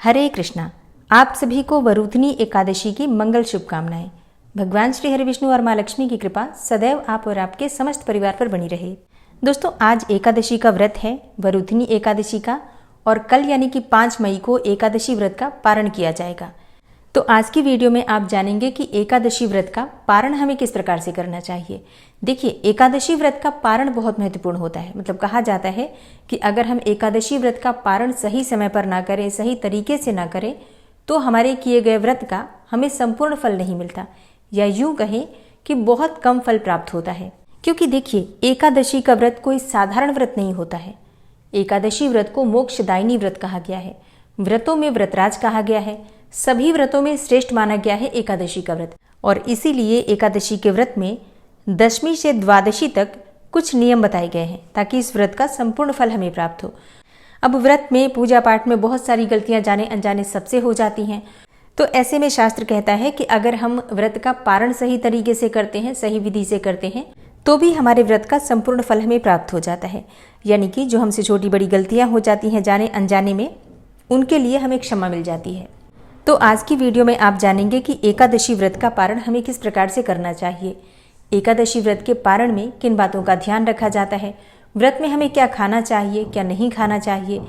हरे कृष्णा। आप सभी को वरुधनी एकादशी की मंगल शुभकामनाएं। भगवान श्री हरि विष्णु और माँ लक्ष्मी की कृपा सदैव आप और आपके समस्त परिवार पर बनी रहे। दोस्तों, आज एकादशी का व्रत है, वरुधनी एकादशी का, और कल यानी कि 5 मई को एकादशी व्रत का पारण किया जाएगा। तो आज की वीडियो में आप जानेंगे कि एकादशी व्रत का पारण हमें किस प्रकार से करना चाहिए। देखिए, एकादशी व्रत का पारण बहुत महत्वपूर्ण होता है। मतलब कहा जाता है कि अगर हम एकादशी व्रत का पारण सही समय पर ना करें, सही तरीके से ना करें, तो हमारे किए गए व्रत का हमें संपूर्ण फल नहीं मिलता, या यूं कहें कि बहुत कम फल प्राप्त होता है। क्योंकि देखिए, एकादशी का व्रत कोई साधारण व्रत नहीं होता है। एकादशी व्रत को मोक्षदायिनी व्रत कहा गया है, व्रतों में व्रतराज कहा गया है, सभी व्रतों में श्रेष्ठ माना गया है एकादशी का व्रत। और इसीलिए एकादशी के व्रत में दशमी से द्वादशी तक कुछ नियम बताए गए हैं ताकि इस व्रत का संपूर्ण फल हमें प्राप्त हो। अब व्रत में, पूजा पाठ में बहुत सारी गलतियां जाने अनजाने सबसे हो जाती हैं। तो ऐसे में शास्त्र कहता है कि अगर हम व्रत का पारण सही तरीके से करते हैं, सही विधि से करते हैं, तो भी हमारे व्रत का संपूर्ण फल हमें प्राप्त हो जाता है। यानी कि जो हमसे छोटी बड़ी गलतियां हो जाती हैं जाने अनजाने में, उनके लिए हमें क्षमा मिल जाती है। तो आज की वीडियो में आप जानेंगे कि एकादशी व्रत का पारण हमें किस प्रकार से करना चाहिए, एकादशी व्रत के पारण में किन बातों का ध्यान रखा जाता है, व्रत में हमें क्या खाना चाहिए, क्या नहीं खाना चाहिए,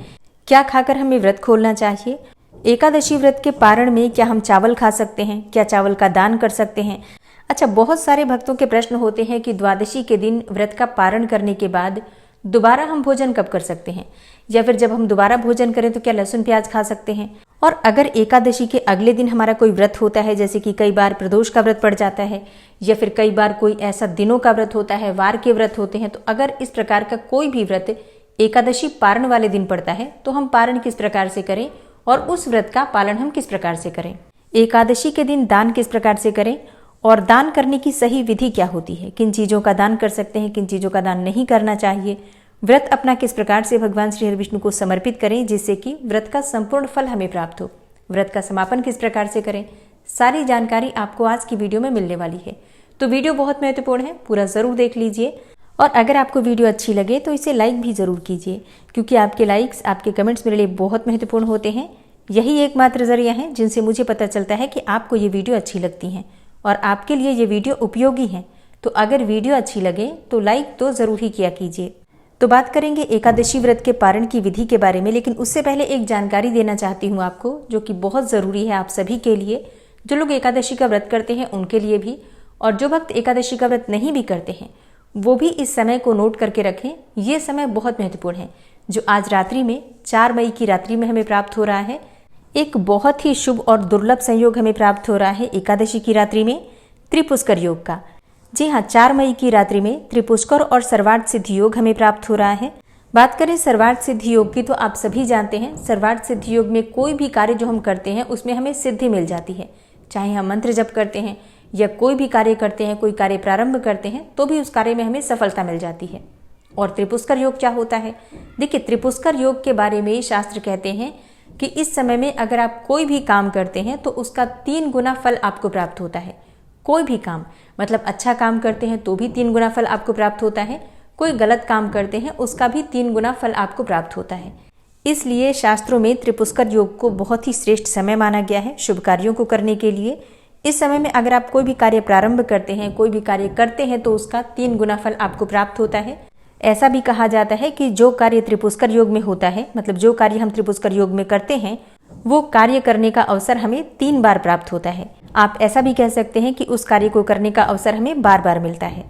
क्या खाकर हमें व्रत खोलना चाहिए, एकादशी व्रत के पारण में क्या हम चावल खा सकते हैं, क्या चावल का दान कर सकते हैं। अच्छा, बहुत सारे भक्तों के प्रश्न होते हैं कि द्वादशी के दिन व्रत का पारण करने के बाद दोबारा हम भोजन कब कर सकते हैं, या फिर जब हम दोबारा भोजन करें तो क्या लहसुन प्याज खा सकते हैं। और अगर एकादशी के अगले दिन हमारा कोई व्रत होता है, जैसे कि कई बार प्रदोष का व्रत पड़ जाता है, या फिर कई बार कोई ऐसा दिनों का व्रत होता है, वार के व्रत होते हैं, तो अगर इस प्रकार का कोई भी व्रत एकादशी पारण वाले दिन पड़ता है तो हम पारण किस प्रकार से करें और उस व्रत का पालन हम किस प्रकार से करें। एकादशी के दिन दान किस प्रकार से करें और दान करने की सही विधि क्या होती है, किन चीज़ों का दान कर सकते हैं, किन चीज़ों का दान नहीं करना चाहिए, व्रत अपना किस प्रकार से भगवान श्री हरि विष्णु को समर्पित करें जिससे कि व्रत का संपूर्ण फल हमें प्राप्त हो, व्रत का समापन किस प्रकार से करें, सारी जानकारी आपको आज की वीडियो में मिलने वाली है। तो वीडियो बहुत महत्वपूर्ण है, पूरा ज़रूर देख लीजिए। और अगर आपको वीडियो अच्छी लगे तो इसे लाइक भी ज़रूर कीजिए, क्योंकि आपके लाइक्स, आपके कमेंट्स मेरे लिए बहुत महत्वपूर्ण होते हैं। यही एकमात्र जरिया है जिनसे मुझे पता चलता है कि आपको ये वीडियो अच्छी लगती हैं और आपके लिए ये वीडियो उपयोगी है। तो अगर वीडियो अच्छी लगे तो लाइक तो ज़रूर ही किया कीजिए। तो बात करेंगे एकादशी व्रत के पारण की विधि के बारे में, लेकिन उससे पहले एक जानकारी देना चाहती हूँ आपको, जो कि बहुत ज़रूरी है आप सभी के लिए, जो लोग एकादशी का व्रत करते हैं उनके लिए भी, और जो भक्त एकादशी का व्रत नहीं भी करते हैं वो भी इस समय को नोट करके रखें। ये समय बहुत महत्वपूर्ण है जो आज रात्रि में 4 मई की रात्रि में हमें प्राप्त हो रहा है। एक बहुत ही शुभ और दुर्लभ संयोग हमें प्राप्त हो रहा है एकादशी की रात्रि में, त्रिपुष्कर योग का। जी हाँ, 4 मई की रात्रि में त्रिपुष्कर और सर्वार्थ सिद्धि योग हमें प्राप्त हो रहा है। बात करें सर्वार्थ सिद्धि योग की, तो आप सभी जानते हैं सर्वार्थ सिद्धि योग में कोई भी कार्य जो हम करते हैं उसमें हमें सिद्धि मिल जाती है। चाहे हम मंत्र जप करते हैं या कोई भी कार्य करते हैं, कोई कार्य प्रारंभ करते हैं, तो भी उस कार्य में हमें सफलता मिल जाती है। और त्रिपुष्कर योग क्या होता है? देखिए, त्रिपुष्कर योग के बारे में शास्त्र कहते हैं कि इस समय में अगर आप कोई भी काम करते हैं तो उसका 3 गुना फल आपको प्राप्त होता है। कोई भी काम, मतलब अच्छा काम करते हैं तो भी 3 गुना फल आपको प्राप्त होता है, कोई गलत काम करते हैं उसका भी 3 गुना फल आपको प्राप्त होता है। इसलिए शास्त्रों में त्रिपुष्कर योग को बहुत ही श्रेष्ठ समय माना गया है शुभ कार्यों को करने के लिए। इस समय में अगर आप कोई भी कार्य प्रारंभ करते हैं, कोई भी कार्य करते हैं, तो उसका 3 गुना फल आपको प्राप्त होता है। ऐसा भी कहा जाता है कि जो कार्य त्रिपुष्कर योग में होता है, मतलब जो कार्य हम त्रिपुष्कर योग में करते हैं, वो कार्य करने का अवसर हमें 3 बार प्राप्त होता है। आप ऐसा भी कह सकते हैं कि उस कार्य को करने का अवसर हमें बार बार मिलता है।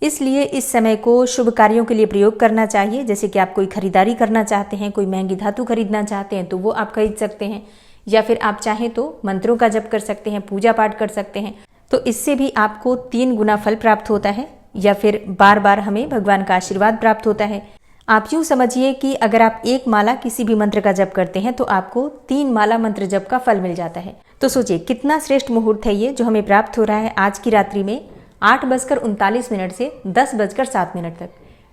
इसलिए इस समय को शुभ कार्यों के लिए प्रयोग करना चाहिए। जैसे कि आप कोई खरीदारी करना चाहते हैं, कोई महंगी धातु खरीदना चाहते हैं तो वो आप खरीद सकते हैं, या फिर आप चाहें तो मंत्रों का जप कर सकते हैं, पूजा पाठ कर सकते हैं, तो इससे भी आपको 3 गुना फल प्राप्त होता है, या फिर बार बार हमें भगवान का आशीर्वाद प्राप्त होता है। आप यूँ समझिए कि अगर आप 1 माला किसी भी मंत्र का जप करते हैं तो आपको 3 माला मंत्र जप का फल मिल जाता है। तो सोचिए कितना श्रेष्ठ मुहूर्त है ये जो हमें प्राप्त हो रहा है आज की रात्रि में 8:39 से 10:07 तक।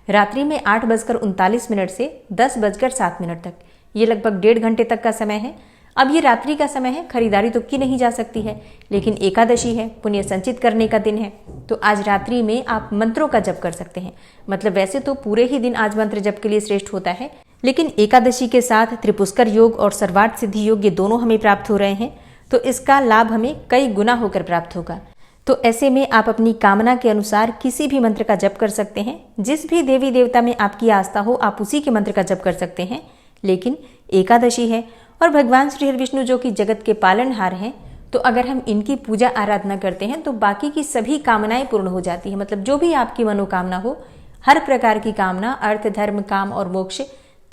रात्रि में 8:39 से 10:07 तक, ये लगभग 1.5 घंटे तक का समय है। अब ये रात्रि का समय है, खरीदारी तो की नहीं जा सकती है, लेकिन एकादशी है, पुण्य संचित करने का दिन है, तो आज रात्रि में आप मंत्रों का जप कर सकते हैं। मतलब वैसे तो पूरे ही दिन आज मंत्र जप के लिए श्रेष्ठ होता है, लेकिन एकादशी के साथ त्रिपुष्कर योग और सर्वार्थ सिद्धि योग ये दोनों हमें प्राप्त हो रहे हैं, तो इसका लाभ हमें कई गुना होकर प्राप्त होगा। तो ऐसे में आप अपनी कामना के अनुसार किसी भी मंत्र का जप कर सकते हैं। जिस भी देवी देवता में आपकी आस्था हो आप उसी के मंत्र का जप कर सकते हैं। लेकिन एकादशी है और भगवान श्री हरि विष्णु जो कि जगत के पालनहार हैं, तो अगर हम इनकी पूजा आराधना करते हैं तो बाकी की सभी कामनाएं पूर्ण हो जाती हैं। मतलब जो भी आपकी मनोकामना हो, हर प्रकार की कामना, अर्थ, धर्म, काम और मोक्ष,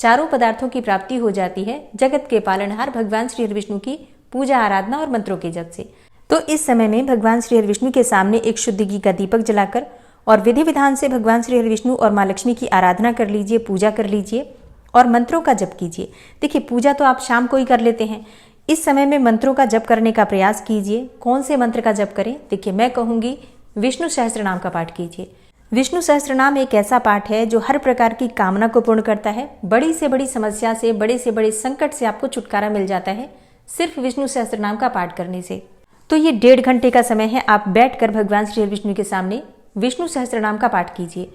चारों पदार्थों की प्राप्ति हो जाती है जगत के पालनहार भगवान श्री हरि विष्णु की पूजा आराधना और मंत्रों के जप से। तो इस समय में भगवान श्री हरि विष्णु के सामने एक शुद्ध घी का दीपक जलाकर और विधि विधान से भगवान श्री हरि विष्णु और माँ लक्ष्मी की आराधना कर लीजिए, पूजा कर लीजिए और मंत्रों का जप कीजिए। देखिए, पूजा तो आप शाम को ही कर लेते हैं, इस समय में मंत्रों का जप करने का प्रयास कीजिए। कौन से मंत्र का जप करें? देखिए, मैं कहूंगी विष्णु सहस्त्रनाम का पाठ कीजिए। विष्णु सहस्त्रनाम एक ऐसा पाठ है जो हर प्रकार की कामना को पूर्ण करता है। बड़ी से बड़ी समस्या से, बड़े से बड़े संकट से आपको छुटकारा मिल जाता है सिर्फ विष्णु सहस्त्रनाम का पाठ करने से। तो ये 1.5 घंटे का समय है, आप बैठकर भगवान श्री हरि विष्णु के सामने विष्णु सहस्त्रनाम का पाठ कीजिए।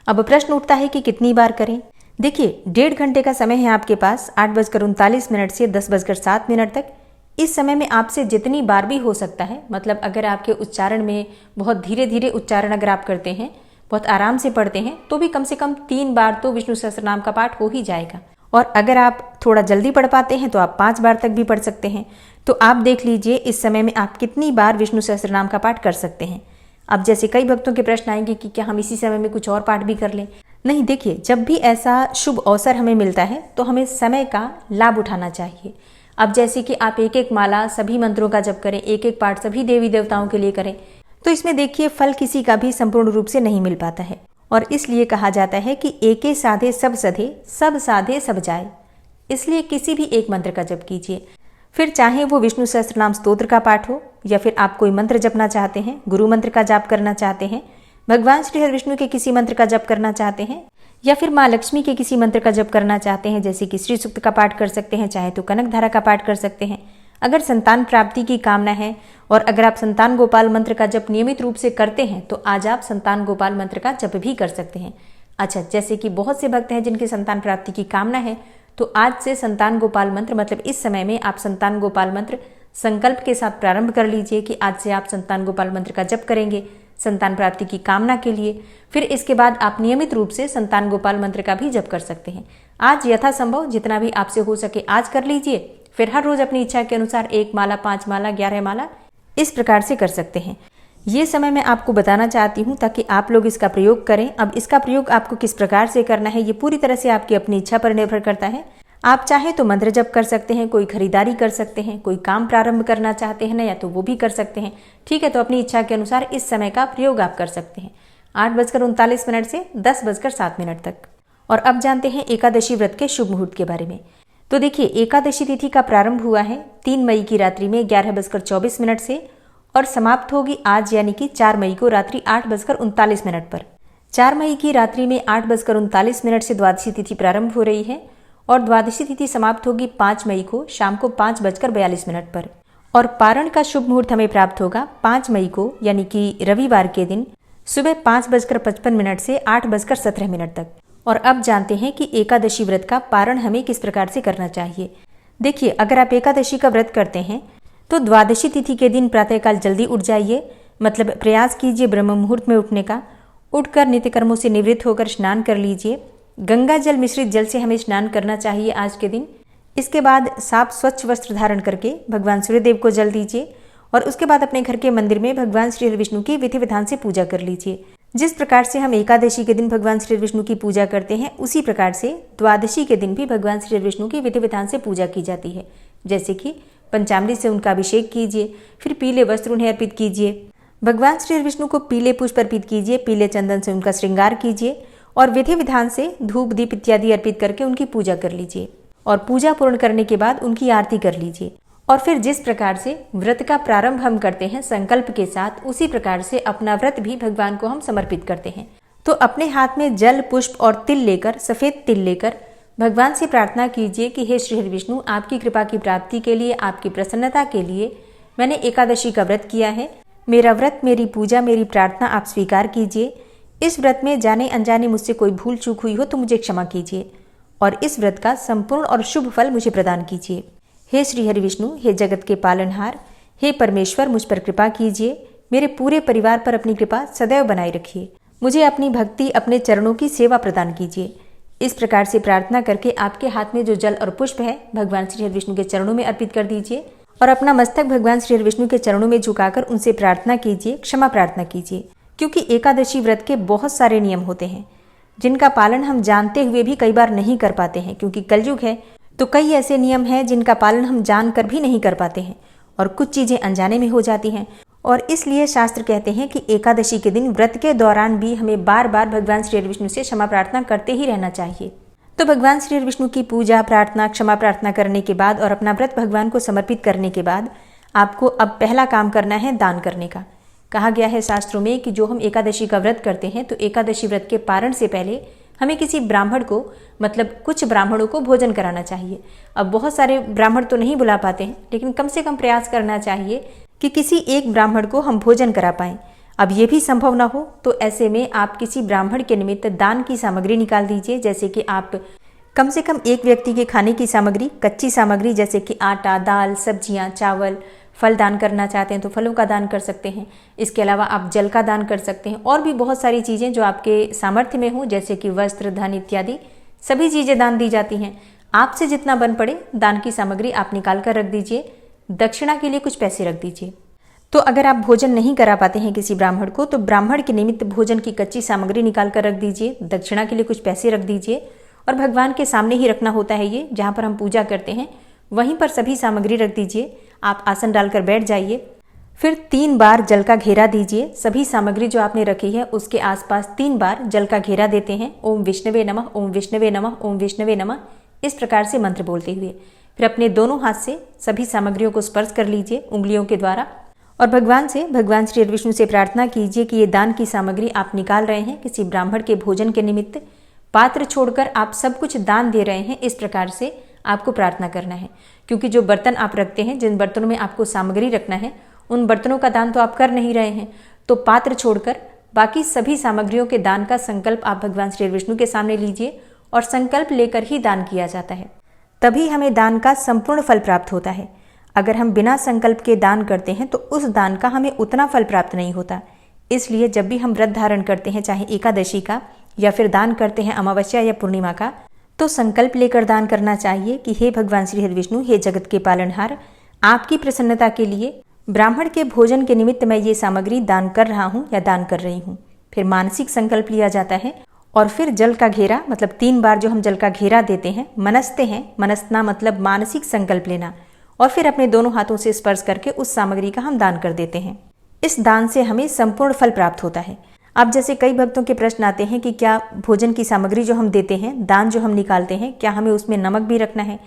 अब प्रश्न उठता है कि कितनी बार करें? देखिए, 1.5 घंटे का समय है आपके पास, 8:39 से 10:07 तक। इस समय में आपसे जितनी बार भी हो सकता है, मतलब अगर आपके उच्चारण में बहुत धीरे धीरे उच्चारण अगर आप करते हैं, बहुत आराम से पढ़ते हैं, तो भी कम से कम 3 बार तो विष्णु सहस्त्रनाम का पाठ हो ही जाएगा। और अगर आप थोड़ा जल्दी पढ़ पाते हैं तो आप 5 बार तक भी पढ़ सकते हैं। तो आप देख लीजिए इस समय में आप कितनी बार विष्णु सहस्त्रनाम का पाठ कर सकते हैं। अब जैसे कई भक्तों के प्रश्न आएंगे कि क्या हम इसी समय में कुछ और पाठ भी कर लें? नहीं, देखिए, जब भी ऐसा शुभ अवसर हमें मिलता है तो हमें समय का लाभ उठाना चाहिए। अब जैसे कि आप एक एक माला सभी मंत्रों का जप करें, एक एक पाठ सभी देवी देवताओं के लिए करें, तो इसमें देखिए फल किसी का भी संपूर्ण रूप से नहीं मिल पाता है। और इसलिए कहा जाता है कि एके साधे सब सधे, सब साधे सब जाए। इसलिए किसी भी एक मंत्र का जप कीजिए, फिर चाहे वो विष्णु सहस्त्रनाम स्तोत्र का पाठ हो या फिर आप कोई मंत्र जपना चाहते हैं, गुरु मंत्र का जाप करना चाहते हैं, भगवान श्री हरि विष्णु के किसी मंत्र का जप करना चाहते हैं, या फिर माँ लक्ष्मी के किसी मंत्र का जप करना चाहते हैं, जैसे कि श्री सूक्त का पाठ कर सकते हैं, चाहे तो कनक धारा का पाठ कर सकते हैं। अगर संतान प्राप्ति की कामना है और अगर आप संतान गोपाल मंत्र का जप नियमित रूप से करते हैं तो आज आप संतान गोपाल मंत्र का जप भी कर सकते हैं। अच्छा, जैसे कि बहुत से भक्त हैं जिनकी संतान प्राप्ति की कामना है, तो आज से संतान गोपाल मंत्र, मतलब इस समय में आप संतान गोपाल मंत्र संकल्प के साथ प्रारंभ कर लीजिए कि आज से आप संतान गोपाल मंत्र का जप करेंगे संतान प्राप्ति की कामना के लिए। फिर इसके बाद आप नियमित रूप से संतान गोपाल मंत्र का भी जप कर सकते हैं। आज यथासंभव जितना भी आपसे हो सके आज कर लीजिए। फिर हर रोज अपनी इच्छा के अनुसार 1 माला, 5 माला, 11 माला इस प्रकार से कर सकते हैं। ये समय मैं आपको बताना चाहती हूँ ताकि आप लोग इसका प्रयोग करें। अब इसका प्रयोग आपको किस प्रकार से करना है ये पूरी तरह से आपकी अपनी इच्छा पर निर्भर करता है। आप चाहे तो मंत्र जप कर सकते हैं, कोई खरीदारी कर सकते हैं, कोई काम प्रारंभ करना चाहते हैं ना, या तो वो भी कर सकते हैं। ठीक है, तो अपनी इच्छा के अनुसार इस समय का प्रयोग आप कर सकते हैं 8:39 से 10:07 तक। और अब जानते हैं एकादशी व्रत के शुभ मुहूर्त के बारे में। तो देखिए, एकादशी तिथि का प्रारंभ हुआ है 3 मई की रात्रि में 11:24 से और समाप्त होगी आज यानी कि 4 मई को रात्रि 8:39 पर। 4 मई की रात्रि में 8:39 से द्वादशी तिथि प्रारंभ हो रही है और द्वादशी तिथि समाप्त होगी 5 मई को शाम को 5:42 पर। और पारण का शुभ मुहूर्त हमें प्राप्त होगा 5 मई को यानी कि रविवार के दिन सुबह 5:55 से 8:17 तक। और अब जानते हैं कि एकादशी व्रत का पारण हमें किस प्रकार से करना चाहिए। देखिए, अगर आप एकादशी का व्रत करते हैं तो द्वादशी तिथि के दिन प्रातःकाल जल्दी उठ जाइए, मतलब प्रयास कीजिए ब्रह्म मुहूर्त में उठने का। उठकर नित्य कर्मों से निवृत्त होकर स्नान कर लीजिए। गंगा जल मिश्रित जल से हमें स्नान करना चाहिए आज के दिन। इसके बाद साफ स्वच्छ वस्त्र धारण करके भगवान सूर्यदेव को जल दीजिए और उसके बाद अपने घर के मंदिर में भगवान श्री हरि विष्णु की विधि विधान से पूजा कर लीजिए। जिस प्रकार से हम एकादशी के दिन भगवान श्री विष्णु की पूजा करते हैं उसी प्रकार से द्वादशी के दिन भी भगवान श्री विष्णु की विधि विधान से पूजा की जाती है। जैसे कि पंचामृत से उनका अभिषेक कीजिए, फिर पीले वस्त्र उन्हें अर्पित कीजिए, भगवान श्री विष्णु को पीले पुष्प अर्पित कीजिए, पीले चंदन से उनका श्रृंगार कीजिए और विधि विधान से धूप दीप इत्यादि अर्पित करके उनकी पूजा कर लीजिए। और पूजा पूर्ण करने के बाद उनकी आरती कर लीजिए। और फिर जिस प्रकार से व्रत का प्रारंभ हम करते हैं संकल्प के साथ, उसी प्रकार से अपना व्रत भी भगवान को हम समर्पित करते हैं। तो अपने हाथ में जल, पुष्प और तिल लेकर, सफेद तिल लेकर भगवान से प्रार्थना कीजिए कि हे श्री हरि विष्णु, आपकी कृपा की प्राप्ति के लिए, आपकी प्रसन्नता के लिए मैंने एकादशी का व्रत किया है। मेरा व्रत, मेरी पूजा, मेरी प्रार्थना आप स्वीकार कीजिए। इस व्रत में जाने अनजाने मुझसे कोई भूल चूक हुई हो तो मुझे क्षमा कीजिए। और इस व्रत का संपूर्ण और शुभ फल मुझे प्रदान कीजिए। हे श्री हरि विष्णु, हे जगत के पालनहार, हे परमेश्वर, मुझ पर कृपा कीजिए। मेरे पूरे परिवार पर अपनी कृपा सदैव बनाए रखिए। मुझे अपनी भक्ति, अपने चरणों की सेवा प्रदान कीजिए। इस प्रकार से प्रार्थना करके आपके हाथ में जो जल और पुष्प है भगवान श्री हरि विष्णु के चरणों में अर्पित कर दीजिए और अपना मस्तक भगवान श्री हरि विष्णु के चरणों में झुकाकर उनसे प्रार्थना कीजिए, क्षमा प्रार्थना कीजिए। क्योंकि एकादशी व्रत के बहुत सारे नियम होते हैं जिनका पालन हम जानते हुए भी कई बार नहीं कर पाते हैं, क्योंकि कलयुग है तो कई ऐसे नियम हैं जिनका पालन हम जानकर भी नहीं कर पाते हैं और कुछ चीजें अनजाने में हो जाती हैं। और इसलिए शास्त्र कहते हैं कि एकादशी के दिन व्रत के दौरान भी हमें बार बार भगवान श्री हरि विष्णु से क्षमा प्रार्थना करते ही रहना चाहिए। तो भगवान श्री हरि विष्णु की पूजा, प्रार्थना, क्षमा प्रार्थना करने के बाद और अपना व्रत भगवान को समर्पित करने के बाद आपको अब पहला काम करना है दान करने का। कहा गया है शास्त्रों में कि जो हम एकादशी का व्रत करते हैं तो एकादशी व्रत के पारण से पहले हमें किसी ब्राह्मण को, मतलब कुछ ब्राह्मणों को भोजन कराना चाहिए। अब बहुत सारे ब्राह्मण तो नहीं बुला पाते हैं, लेकिन कम से कम प्रयास करना चाहिए कि किसी एक ब्राह्मण को हम भोजन करा पाएं। अब ये भी संभव ना हो तो ऐसे में आप किसी ब्राह्मण के निमित्त दान की सामग्री निकाल दीजिए। जैसे कि आप कम से कम एक व्यक्ति के खाने की सामग्री, कच्ची सामग्री जैसे कि आटा, दाल, सब्जियां, चावल, फल दान करना चाहते हैं तो फलों का दान कर सकते हैं। इसके अलावा आप जल का दान कर सकते हैं और भी बहुत सारी चीज़ें जो आपके सामर्थ्य में हो, जैसे कि वस्त्र, धन इत्यादि सभी चीज़ें दान दी जाती हैं। आपसे जितना बन पड़े दान की सामग्री आप निकाल कर रख दीजिए। दक्षिणा के लिए कुछ पैसे रख दीजिए। तो अगर आप भोजन नहीं करा पाते हैं किसी ब्राह्मण को तो ब्राह्मण के निमित्त भोजन की कच्ची सामग्री निकाल कर रख दीजिए, दक्षिणा के लिए कुछ पैसे रख दीजिए और भगवान के सामने ही रखना होता है। ये जहाँ पर हम पूजा करते हैं वहीं पर सभी सामग्री रख दीजिए। आप आसन डालकर बैठ जाइए, फिर 3 बार जल का घेरा दीजिए। सभी सामग्री जो आपने रखी है उसके आसपास 3 बार जल का घेरा देते हैं। ओम विष्णवे नमः, ओम विष्णवे नमः, ओम विष्णवे नमः, इस प्रकार से मंत्र बोलते हुए फिर अपने दोनों हाथ से सभी सामग्रियों को स्पर्श कर लीजिए उंगलियों के द्वारा और भगवान श्री हरि विष्णु से प्रार्थना कीजिए कि ये दान की सामग्री आप निकाल रहे हैं किसी ब्राह्मण के भोजन के निमित्त, पात्र छोड़कर आप सब कुछ दान दे रहे हैं। इस प्रकार से आपको प्रार्थना करना है। क्योंकि जो बर्तन आप रखते हैं, जिन बर्तनों में आपको सामग्री रखना है, उन बर्तनों का दान तो आप कर नहीं रहे हैं, तो पात्र छोड़कर बाकी सभी सामग्रियों के दान का संकल्प आप भगवान श्री हरि विष्णु के सामने लीजिए और संकल्प लेकर ही दान किया जाता है। तभी हमें दान का संपूर्ण फल प्राप्त होता है। अगर हम बिना संकल्प के दान करते हैं तो उस दान का हमें उतना फल प्राप्त नहीं होता। इसलिए जब भी हम व्रत धारण करते हैं, चाहे एकादशी का या फिर दान करते हैं अमावस्या या पूर्णिमा का, तो संकल्प लेकर दान करना चाहिए कि हे भगवान श्री हरि विष्णु, हे जगत के पालनहार, आपकी प्रसन्नता के लिए ब्राह्मण के भोजन के निमित्त मैं ये सामग्री दान कर रहा हूँ या दान कर रही हूँ। फिर मानसिक संकल्प लिया जाता है और फिर जल का घेरा, मतलब 3 बार जो हम जल का घेरा देते हैं, मनसते हैं, मनसना मतलब मानसिक संकल्प लेना, और फिर अपने दोनों हाथों से स्पर्श करके उस सामग्री का हम दान कर देते हैं। इस दान से हमें संपूर्ण फल प्राप्त होता है। अब जैसे कई भक्तों के प्रश्न आते हैं कि क्या भोजन की सामग्री जो हम देते हैं, दान जो हम निकालते हैं, क्या हमें उसमें नमक भी रखना है?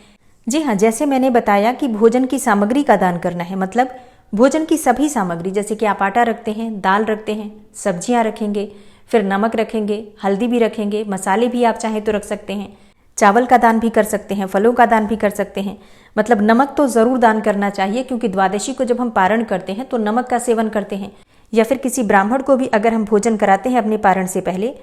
जी हाँ, जैसे मैंने बताया कि भोजन की सामग्री का दान करना है, मतलब भोजन की सभी सामग्री, जैसे कि आप आटा रखते हैं, दाल रखते हैं, सब्जियां रखेंगे, फिर नमक रखेंगे, हल्दी भी रखेंगे, मसाले भी आप चाहें तो रख सकते हैं, चावल का दान भी कर सकते हैं, फलों का दान भी कर सकते हैं। मतलब नमक तो ज़रूर दान करना चाहिए, क्योंकि द्वादशी को जब हम पारण करते हैं तो नमक का सेवन करते हैं, या फिर किसी ब्राह्मण को भी अगर हम भोजन कराते हैं अपने पारण से पहले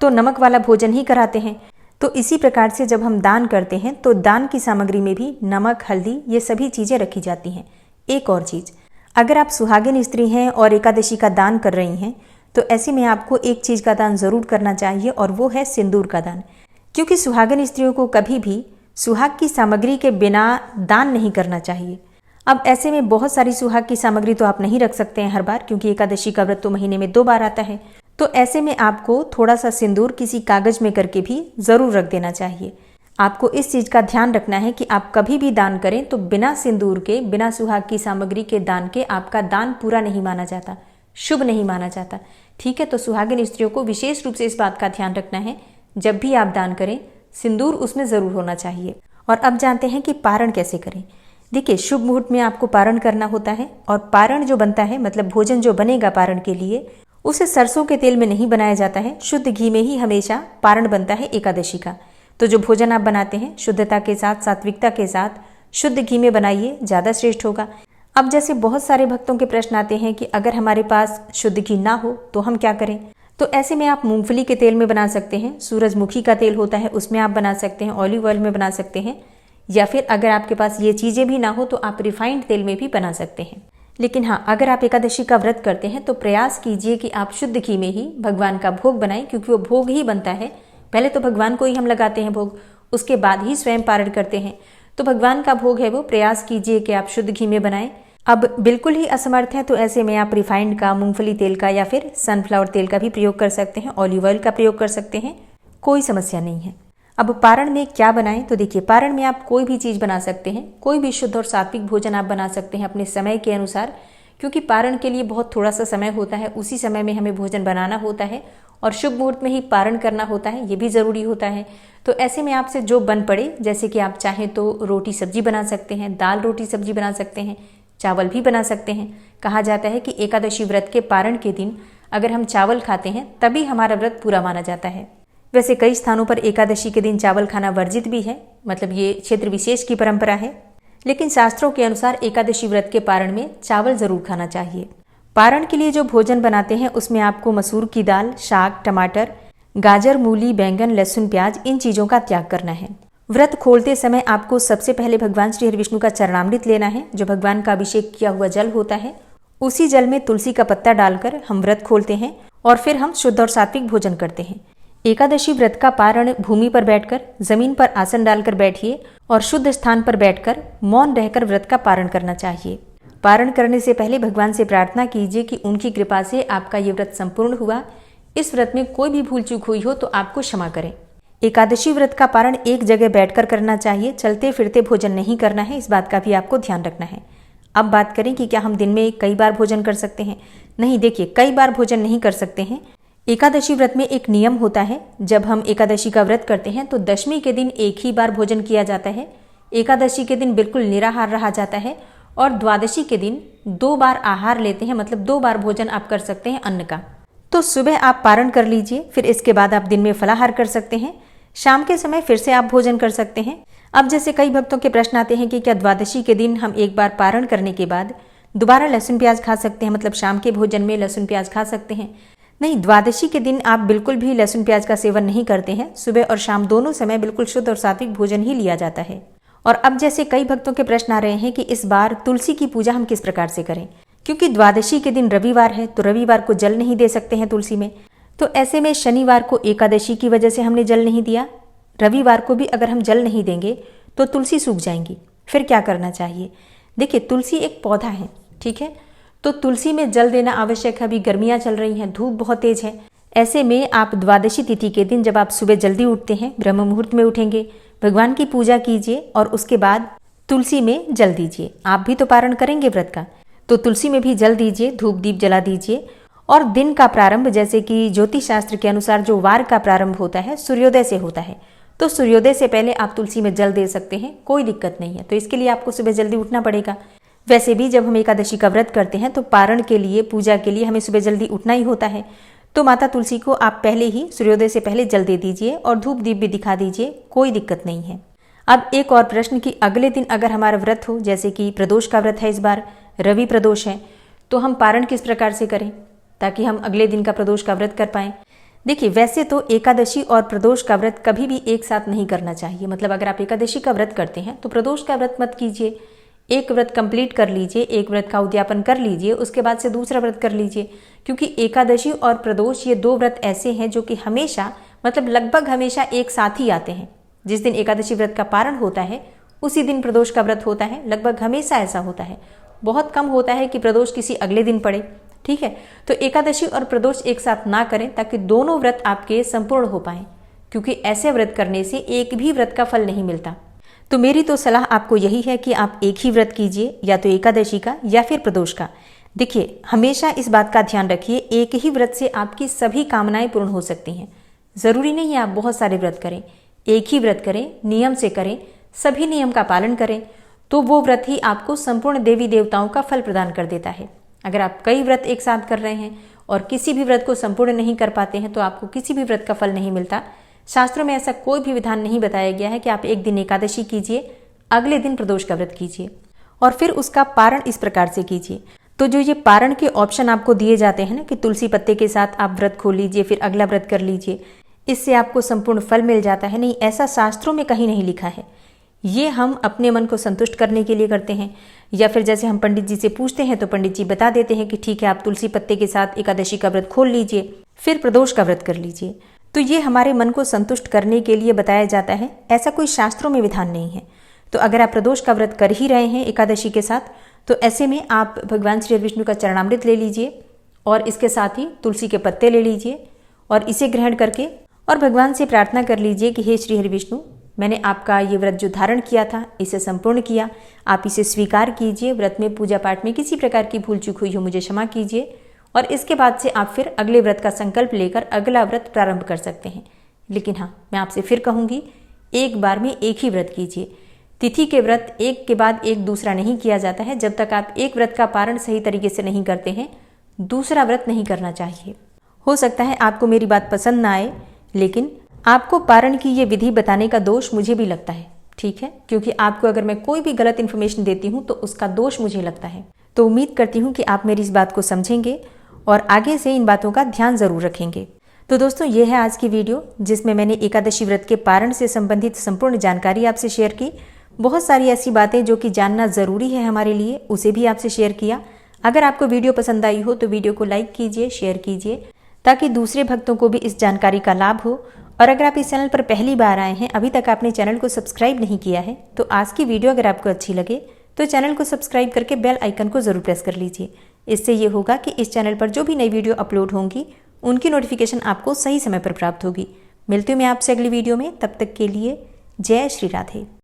तो नमक वाला भोजन ही कराते हैं। तो इसी प्रकार से जब हम दान करते हैं तो दान की सामग्री में भी नमक, हल्दी, ये सभी चीज़ें रखी जाती हैं। एक और चीज़, अगर आप सुहागिन स्त्री हैं और एकादशी का दान कर रही हैं तो ऐसे में आपको एक चीज़ का दान ज़रूर करना चाहिए और वो है सिंदूर का दान। क्योंकि सुहागिन स्त्रियों को कभी भी सुहाग की सामग्री के बिना दान नहीं करना चाहिए। अब ऐसे में बहुत सारी सुहाग की सामग्री तो आप नहीं रख सकते हैं हर बार, क्योंकि एकादशी का व्रत तो महीने में 2 बार आता है। तो ऐसे में आपको थोड़ा सा सिंदूर किसी कागज में करके भी ज़रूर रख देना चाहिए। आपको इस चीज़ का ध्यान रखना है कि आप कभी भी दान करें तो बिना सिंदूर के, बिना सुहाग की सामग्री के दान के आपका दान पूरा नहीं माना जाता, शुभ नहीं माना जाता। ठीक है, तो सुहागिन स्त्रियों को विशेष रूप से इस बात का ध्यान रखना है, जब भी आप दान करें सिंदूर उसमें ज़रूर होना चाहिए। और अब जानते हैं कि पारण कैसे करें। देखिए, शुभ मुहूर्त में आपको पारण करना होता है और पारण जो बनता है, मतलब भोजन जो बनेगा पारण के लिए, उसे सरसों के तेल में नहीं बनाया जाता है, शुद्ध घी में ही हमेशा पारण बनता है एकादशी का। तो जो भोजन आप बनाते हैं शुद्धता के साथ, सात्विकता के साथ शुद्ध घी में बनाइए, ज़्यादा श्रेष्ठ होगा। अब जैसे बहुत सारे भक्तों के प्रश्न आते हैं कि अगर हमारे पास शुद्ध घी ना हो तो हम क्या करें। तो ऐसे में आप मूंगफली के तेल में बना सकते हैं, सूरजमुखी का तेल होता है उसमें आप बना सकते हैं, ऑलिव ऑयल में बना सकते हैं, या फिर अगर आपके पास ये चीज़ें भी ना हो तो आप रिफाइंड तेल में भी बना सकते हैं। लेकिन हाँ, अगर आप एकादशी का व्रत करते हैं तो प्रयास कीजिए कि आप शुद्ध घी में ही भगवान का भोग बनाएं, क्योंकि वो भोग ही बनता है। पहले तो भगवान को ही हम लगाते हैं भोग, उसके बाद ही स्वयं पारण करते हैं। तो भगवान का भोग है वो, प्रयास कीजिए कि आप शुद्ध घी में बनाएं। अब बिल्कुल ही असमर्थ हैं तो ऐसे में आप रिफाइंड का, मूंगफली तेल का या फिर सनफ्लावर तेल का भी प्रयोग कर सकते हैं, ऑलिव ऑयल का प्रयोग कर सकते हैं, कोई समस्या नहीं है। अब पारण में क्या बनाएं, तो देखिए पारण में आप कोई भी चीज़ बना सकते हैं, कोई भी शुद्ध और सात्विक भोजन आप बना सकते हैं अपने समय के अनुसार, क्योंकि पारण के लिए बहुत थोड़ा सा समय होता है, उसी समय में हमें भोजन बनाना होता है और शुभ मुहूर्त में ही पारण करना होता है, ये भी ज़रूरी होता है। तो ऐसे में आपसे जो बन पड़े, जैसे कि आप चाहें तो रोटी सब्जी बना सकते हैं, दाल रोटी सब्जी बना सकते हैं, चावल भी बना सकते हैं। कहा जाता है कि एकादशी व्रत के पारण के दिन अगर हम चावल खाते हैं तभी हमारा व्रत पूरा माना जाता है। वैसे कई स्थानों पर एकादशी के दिन चावल खाना वर्जित भी है, मतलब ये क्षेत्र विशेष की परंपरा है, लेकिन शास्त्रों के अनुसार एकादशी व्रत के पारण में चावल जरूर खाना चाहिए। पारण के लिए जो भोजन बनाते हैं उसमें आपको मसूर की दाल, शाक, टमाटर, गाजर, मूली, बैंगन, लहसुन, प्याज, इन चीज़ों का त्याग करना है। व्रत खोलते समय आपको सबसे पहले भगवान श्री हरिविष्णु का चरणामृत लेना है, जो भगवान का अभिषेक किया हुआ जल होता है। उसी जल में तुलसी का पत्ता डालकर हम व्रत खोलते हैं और फिर हम शुद्ध और सात्विक भोजन करते हैं। एकादशी व्रत का पारण भूमि पर बैठकर, जमीन पर आसन डालकर बैठिए और शुद्ध स्थान पर बैठकर मौन रहकर व्रत का पारण करना चाहिए। पारण करने से पहले भगवान से प्रार्थना कीजिए कि उनकी कृपा से आपका ये व्रत संपूर्ण हुआ। इस व्रत में कोई भी भूल चूक हुई हो तो आपको क्षमा करें। एकादशी व्रत का पारण एक जगह बैठकर करना चाहिए, चलते फिरते भोजन नहीं करना है, इस बात का भी आपको ध्यान रखना है। अब बात करें कि क्या हम दिन में कई बार भोजन कर सकते हैं? नहीं, देखिए कई बार भोजन नहीं कर सकते हैं। एकादशी व्रत में एक नियम होता है, जब हम एकादशी का व्रत करते हैं तो दशमी के दिन एक ही बार भोजन किया जाता है, एकादशी के दिन बिल्कुल निराहार रहा जाता है और द्वादशी के दिन 2 बार आहार लेते हैं, मतलब 2 बार भोजन आप कर सकते हैं अन्न का। तो सुबह आप पारण कर लीजिए, फिर इसके बाद आप दिन में फलाहार कर सकते हैं, शाम के समय फिर से आप भोजन कर सकते हैं। अब जैसे कई भक्तों के प्रश्न आते हैं कि क्या द्वादशी के दिन हम एक बार पारण करने के बाद दोबारा लहसुन प्याज खा सकते हैं, मतलब शाम के भोजन में लहसुन प्याज खा सकते हैं? नहीं, द्वादशी के दिन आप बिल्कुल भी लहसुन प्याज का सेवन नहीं करते हैं। सुबह और शाम दोनों समय बिल्कुल शुद्ध और सात्विक भोजन ही लिया जाता है। और अब जैसे कई भक्तों के प्रश्न आ रहे हैं कि इस बार तुलसी की पूजा हम किस प्रकार से करें, क्योंकि द्वादशी के दिन रविवार है तो रविवार को जल नहीं दे सकते हैं तुलसी में। तो ऐसे में शनिवार को एकादशी की वजह से हमने जल नहीं दिया, रविवार को भी अगर हम जल नहीं देंगे तो तुलसी सूख जाएंगी। फिर क्या करना चाहिए? देखिए तुलसी एक पौधा है, ठीक है, तो तुलसी में जल देना आवश्यक है। अभी गर्मियाँ चल रही हैं, धूप बहुत तेज है, ऐसे में आप द्वादशी तिथि के दिन जब आप सुबह जल्दी उठते हैं, ब्रह्म मुहूर्त में उठेंगे, भगवान की पूजा कीजिए और उसके बाद तुलसी में जल दीजिए। आप भी तो पारण करेंगे व्रत का, तो तुलसी में भी जल दीजिए, धूप दीप जला दीजिए। और दिन का प्रारंभ, जैसे कि ज्योतिष शास्त्र के अनुसार जो वार का प्रारंभ होता है सूर्योदय से होता है, तो सूर्योदय से पहले आप तुलसी में जल दे सकते हैं, कोई दिक्कत नहीं है। तो इसके लिए आपको सुबह जल्दी उठना पड़ेगा। वैसे भी जब हम एकादशी का व्रत करते हैं तो पारण के लिए, पूजा के लिए हमें सुबह जल्दी उठना ही होता है। तो माता तुलसी को आप पहले ही सूर्योदय से पहले जल दे दीजिए और धूप दीप भी दिखा दीजिए, कोई दिक्कत नहीं है। अब एक और प्रश्न कि अगले दिन अगर हमारा व्रत हो, जैसे कि प्रदोष का व्रत है, इस बार रवि प्रदोष है, तो हम पारण किस प्रकार से करें ताकि हम अगले दिन का प्रदोष का व्रत कर पाएं? देखिए वैसे तो एकादशी और प्रदोष का व्रत कभी भी एक साथ नहीं करना चाहिए। मतलब अगर आप एकादशी का व्रत करते हैं तो प्रदोष का व्रत मत कीजिए, एक व्रत कंप्लीट कर लीजिए, एक व्रत का उद्यापन कर लीजिए, उसके बाद से दूसरा व्रत कर लीजिए। क्योंकि एकादशी और प्रदोष ये 2 व्रत ऐसे हैं जो कि हमेशा, मतलब लगभग हमेशा एक साथ ही आते हैं। जिस दिन एकादशी व्रत का पारण होता है उसी दिन प्रदोष का व्रत होता है, लगभग हमेशा ऐसा होता है। बहुत कम होता है कि प्रदोष किसी अगले दिन पड़े, ठीक है। तो एकादशी और प्रदोष एक साथ ना करें ताकि दोनों व्रत आपके संपूर्ण हो पाएं, क्योंकि ऐसे व्रत करने से एक भी व्रत का फल नहीं मिलता। तो मेरी तो सलाह आपको यही है कि आप एक ही व्रत कीजिए, या तो एकादशी का या फिर प्रदोष का। देखिए हमेशा इस बात का ध्यान रखिए, एक ही व्रत से आपकी सभी कामनाएं पूर्ण हो सकती हैं। जरूरी नहीं है आप बहुत सारे व्रत करें, एक ही व्रत करें, नियम से करें, सभी नियम का पालन करें, तो वो व्रत ही आपको संपूर्ण देवी देवताओं का फल प्रदान कर देता है। अगर आप कई व्रत एक साथ कर रहे हैं और किसी भी व्रत को संपूर्ण नहीं कर पाते हैं तो आपको किसी भी व्रत का फल नहीं मिलता। शास्त्रों में ऐसा कोई भी विधान नहीं बताया गया है कि आप एक दिन एकादशी कीजिए, अगले दिन प्रदोष का व्रत कीजिए और फिर उसका पारण इस प्रकार से कीजिए। तो जो ये पारण के ऑप्शन आपको दिए जाते हैं ना कि तुलसी पत्ते के साथ आप व्रत खोल लीजिए, फिर अगला व्रत कर लीजिए, इससे आपको संपूर्ण फल मिल जाता है, नहीं, ऐसा शास्त्रों में कहीं नहीं लिखा है। ये हम अपने मन को संतुष्ट करने के लिए करते हैं, या फिर जैसे हम पंडित जी से पूछते हैं तो पंडित जी बता देते हैं कि ठीक है, आप तुलसी पत्ते के साथ एकादशी का व्रत खोल लीजिए, फिर प्रदोष का व्रत कर लीजिए। तो ये हमारे मन को संतुष्ट करने के लिए बताया जाता है, ऐसा कोई शास्त्रों में विधान नहीं है। तो अगर आप प्रदोष का व्रत कर ही रहे हैं एकादशी के साथ, तो ऐसे में आप भगवान श्री विष्णु का चरणामृत ले लीजिए और इसके साथ ही तुलसी के पत्ते ले लीजिए और इसे ग्रहण करके और भगवान से प्रार्थना कर लीजिए कि हे श्री हरि विष्णु, मैंने आपका ये व्रत जो धारण किया था इसे संपूर्ण किया, आप इसे स्वीकार कीजिए। व्रत में, पूजा पाठ में किसी प्रकार की भूल चूक हुई हो मुझे क्षमा कीजिए। और इसके बाद से आप फिर अगले व्रत का संकल्प लेकर अगला व्रत प्रारंभ कर सकते हैं। लेकिन हाँ, मैं आपसे फिर कहूँगी, एक बार में एक ही व्रत कीजिए। तिथि के व्रत एक के बाद एक दूसरा नहीं किया जाता है। जब तक आप एक व्रत का पारण सही तरीके से नहीं करते हैं, दूसरा व्रत नहीं करना चाहिए। हो सकता है आपको मेरी बात पसंद ना आए, लेकिन आपको पारण की ये विधि बताने का दोष मुझे भी लगता है, ठीक है, क्योंकि आपको अगर मैं कोई भी गलत इन्फॉर्मेशन देती हूँ तो उसका दोष मुझे लगता है। तो उम्मीद करती हूँ कि आप मेरी इस बात को समझेंगे और आगे से इन बातों का ध्यान जरूर रखेंगे। तो दोस्तों, ये है आज की वीडियो जिसमें मैंने एकादशी व्रत के पारण से संबंधित संपूर्ण जानकारी आपसे शेयर की। बहुत सारी ऐसी बातें जो कि जानना जरूरी है हमारे लिए, उसे भी आपसे शेयर किया। अगर आपको वीडियो पसंद आई हो तो वीडियो को लाइक कीजिए, शेयर कीजिए, ताकि दूसरे भक्तों को भी इस जानकारी का लाभ हो। और अगर आप इस चैनल पर पहली बार आए हैं, अभी तक आपने चैनल को सब्सक्राइब नहीं किया है, तो आज की वीडियो अगर आपको अच्छी लगे तो चैनल को सब्सक्राइब करके बेल आइकन को जरूर प्रेस कर लीजिए। इससे ये होगा कि इस चैनल पर जो भी नई वीडियो अपलोड होंगी उनकी नोटिफिकेशन आपको सही समय पर प्राप्त होगी। मिलती हूँ मैं आपसे अगली वीडियो में, तब तक के लिए जय श्री राधे।